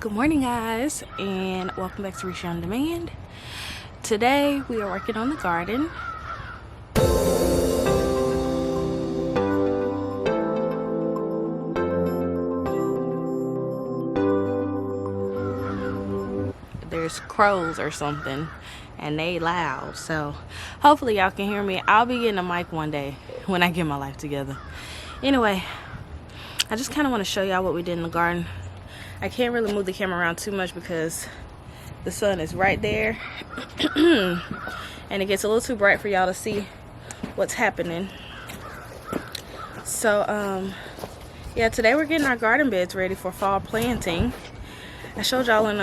Good morning, guys, and welcome back to Richoux on Demand. Today we are working on the garden. There's crows or something and they loud, so hopefully y'all can hear me. I'll be getting a mic one day when I get my life together. Anyway, I just kind of want to show y'all what we did in the garden. I can't really move the camera around too much because the sun is right there and it gets a little too bright for y'all to see what's happening. So yeah, today we're getting our garden beds ready for fall planting. I showed y'all in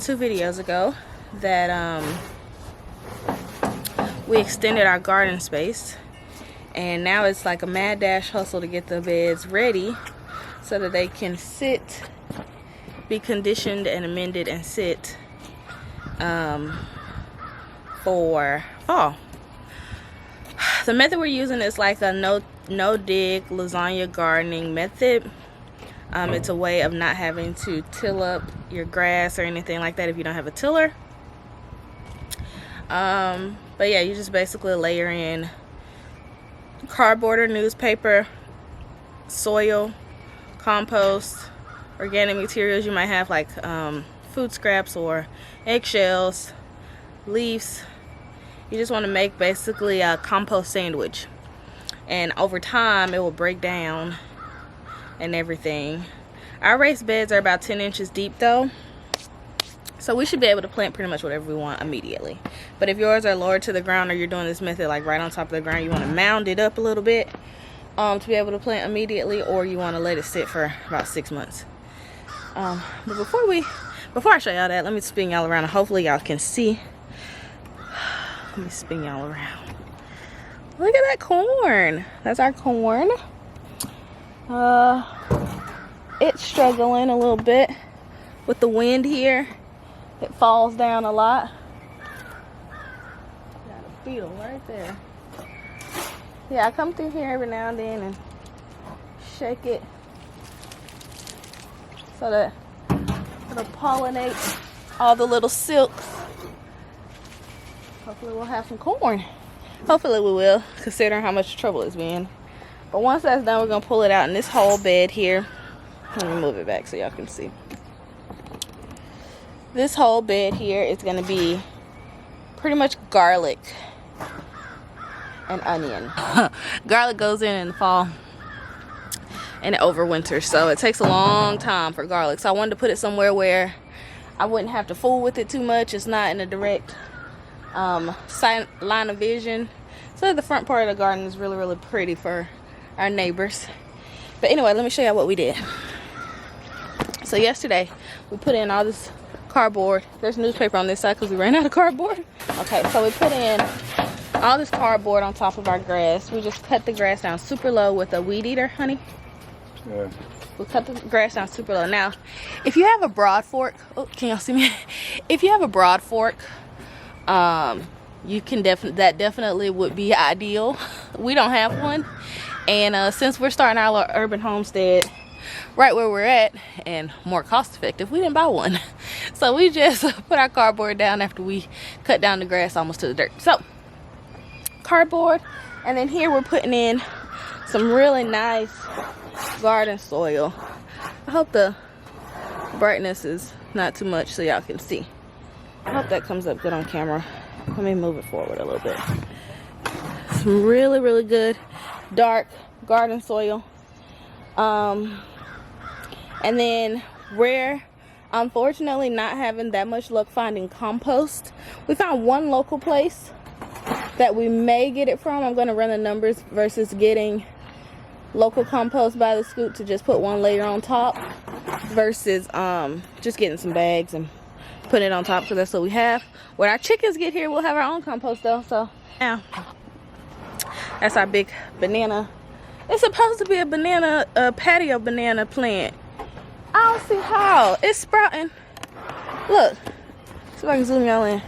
2 videos ago that we extended our garden space, and now it's like a mad dash hustle to get the beds ready so that they can sit, be conditioned and amended and sit for fall. The method we're using is like a no dig lasagna gardening method. It's a way of not having to till up your grass or anything like that if you don't have a tiller. But yeah, you just basically layer in cardboard or newspaper, soil, compost, organic materials you might have, like food scraps or eggshells, leaves. You just want to make basically a compost sandwich, and over time it will break down and everything. Our raised beds are about 10 inches deep though, so we should be able to plant pretty much whatever we want immediately. But if yours are lower to the ground, or you're doing this method like right on top of the ground, you want to mound it up a little bit to be able to plant immediately, or you want to let it sit for about 6 months. But before I show y'all that, let me spin y'all around and hopefully y'all can see. Let me spin y'all around. Look at that corn. That's our corn. It's struggling a little bit with the wind here. It falls down a lot. Got a beetle right there. Yeah, I come through here every now and then and shake it so that it'll pollinate all the little silks. Hopefully we'll have some corn. Hopefully we will, considering how much trouble it's been. But once that's done, we're gonna pull it out in this whole bed here. Let me move it back so y'all can see. This whole bed here is gonna be pretty much garlic and onion. Garlic goes in the fall and it overwinters, so it takes a long time for garlic. So I wanted to put it somewhere where I wouldn't have to fool with it too much. It's not in a direct line of vision, so the front part of the garden is really pretty for our neighbors. But anyway, let me show y'all what we did. So yesterday we put in all this cardboard. There's newspaper on this side because we ran out of cardboard. Okay, so we put in all this cardboard on top of our grass. We just cut the grass down super low with a weed eater, honey. Yeah. We cut the grass down super low. Now, if you have a broad fork, oh, can y'all see me? If you have a broad fork, you can that definitely would be ideal. We don't have one, and since we're starting our urban homestead right where we're at and more cost effective, we didn't buy one. So we just put our cardboard down after we cut down the grass almost to the dirt. So cardboard, and then here we're putting in some really nice garden soil. I hope the brightness is not too much so y'all can see. I hope that comes up good on camera. Let me move it forward a little bit. Some really good dark garden soil. And then we're unfortunately not having that much luck finding compost. We found one local place that we may get it from. I'm going to run the numbers versus getting local compost by the scoop to just put one layer on top versus just getting some bags and putting it on top, because that's what we have. When our chickens get here, we'll have our own compost though. So now that's our big banana. It's supposed to be a banana, a patio banana plant. I don't see how. It's sprouting. Look, see if I can zoom y'all in.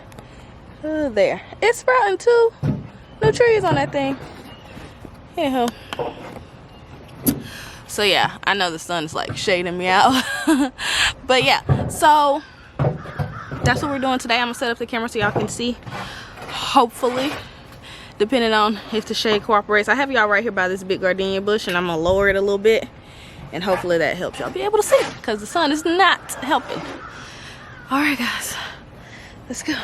There, it's sprouting too. No trees on that thing. Anyhow, So yeah, I know the sun is like shading me out. But yeah, so that's what we're doing today. I'm gonna set up the camera so y'all can see, hopefully, depending on if the shade cooperates. I have y'all right here by this big gardenia bush, and I'm gonna lower it a little bit, and hopefully that helps y'all be able to see, because the sun is not helping. All right guys, let's go.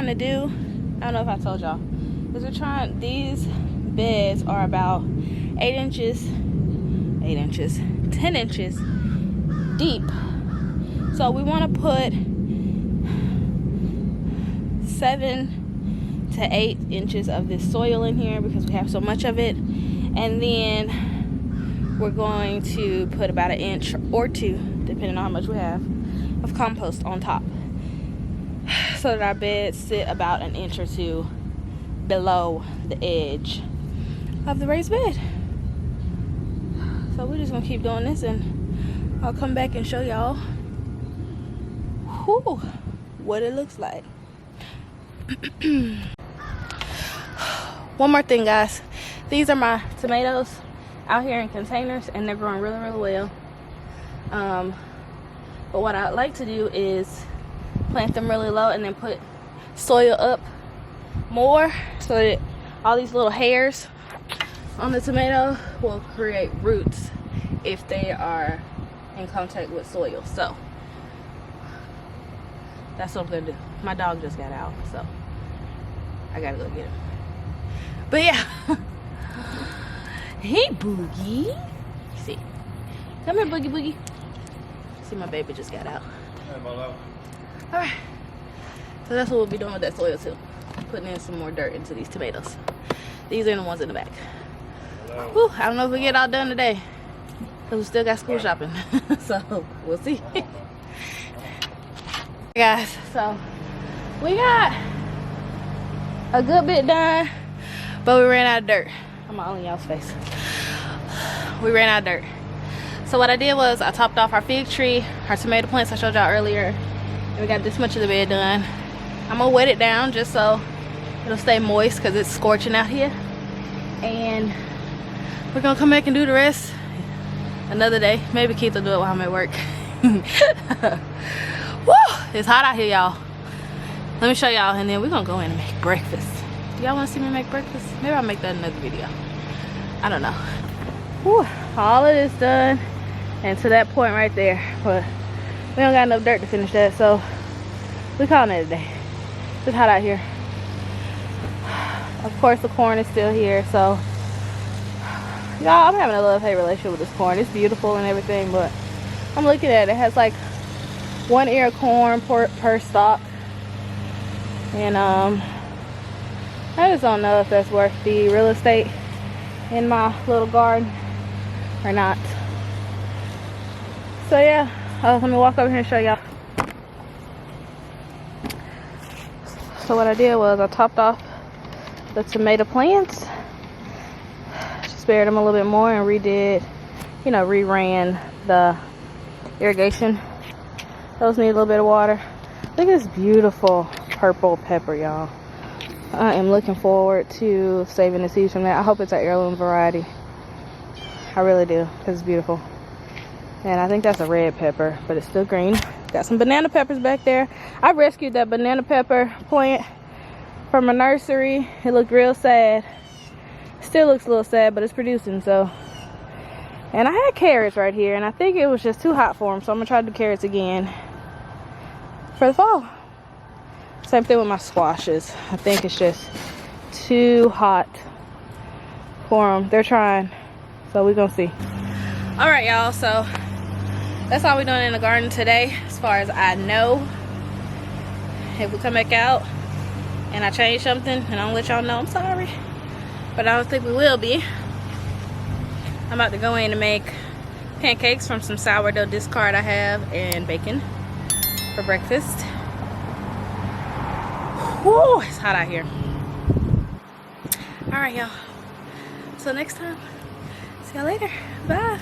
To do, I don't know if I told y'all, is we're trying, these beds are about 10 inches deep. So we want to put 7 to 8 inches of this soil in here because we have so much of it, and then we're going to put about 1 inch or 2, depending on how much we have, of compost on top, so that our beds sit about 1 inch or 2 below the edge of the raised bed. So we're just gonna keep doing this, and I'll come back and show y'all what it looks like. One more thing, guys. These are my tomatoes out here in containers, and they're growing really, really well. But what I'd like to do is plant them really low and then put soil up more so that all these little hairs on the tomato will create roots if they are in contact with soil. So that's what I'm gonna do. My dog just got out, so I gotta go get him. But yeah. Hey Boogie. See, come here, Boogie Boogie. See, my baby just got out. All right, so that's what we'll be doing with that soil too, putting in some more dirt into these tomatoes. These are the ones in the back. Whew, I don't know if we get all done today because we still got school shopping. So we'll see. Guys, so we got a good bit done, but we ran out of dirt. I'm all in y'all's face. We ran out of dirt. So what I did was I topped off our fig tree, our tomato plants I showed y'all earlier, and we got this much of the bed done. I'm gonna wet it down just so it'll stay moist because it's scorching out here. And we're gonna come back and do the rest another day. Maybe Keith will do it while I'm at work. Woo! It's hot out here, y'all. Let me show y'all, and then we're gonna go in and make breakfast. Do y'all want to see me make breakfast? Maybe I'll make that in another video. I don't know. Whew, all of this done, and to that point right there. But we don't got enough dirt to finish that, so we calling it a day. It's hot out here. Of course, the corn is still here, so y'all, I'm having a love-hate relationship with this corn. It's beautiful and everything, but I'm looking at it. It has like 1 ear of corn per stalk, and I just don't know if that's worth the real estate in my little garden or not. So yeah, let me walk over here and show y'all. So what I did was I topped off the tomato plants, spared them a little bit more, and reran the irrigation. Those need a little bit of water. Look at this beautiful purple pepper, y'all. I am looking forward to saving the seeds from that. I hope it's an heirloom variety. I really do, because it's beautiful. And I think that's a red pepper, but it's still green. Got some banana peppers back there. I rescued that banana pepper plant from a nursery. It looked real sad. Still looks a little sad, but it's producing, so. And I had carrots right here, and I think it was just too hot for them, so I'm gonna try to do carrots again for the fall. Same thing with my squashes. I think it's just too hot for them. They're trying, so we're gonna see. All right, y'all, so that's all we're doing in the garden today, as far as I know. If we come back out and I change something and I don't let y'all know, I'm sorry, but I don't think we will be. I'm about to go in and make pancakes from some sourdough discard I have and bacon for breakfast. Woo, it's hot out here. All right, y'all. Till next time. See y'all later. Bye.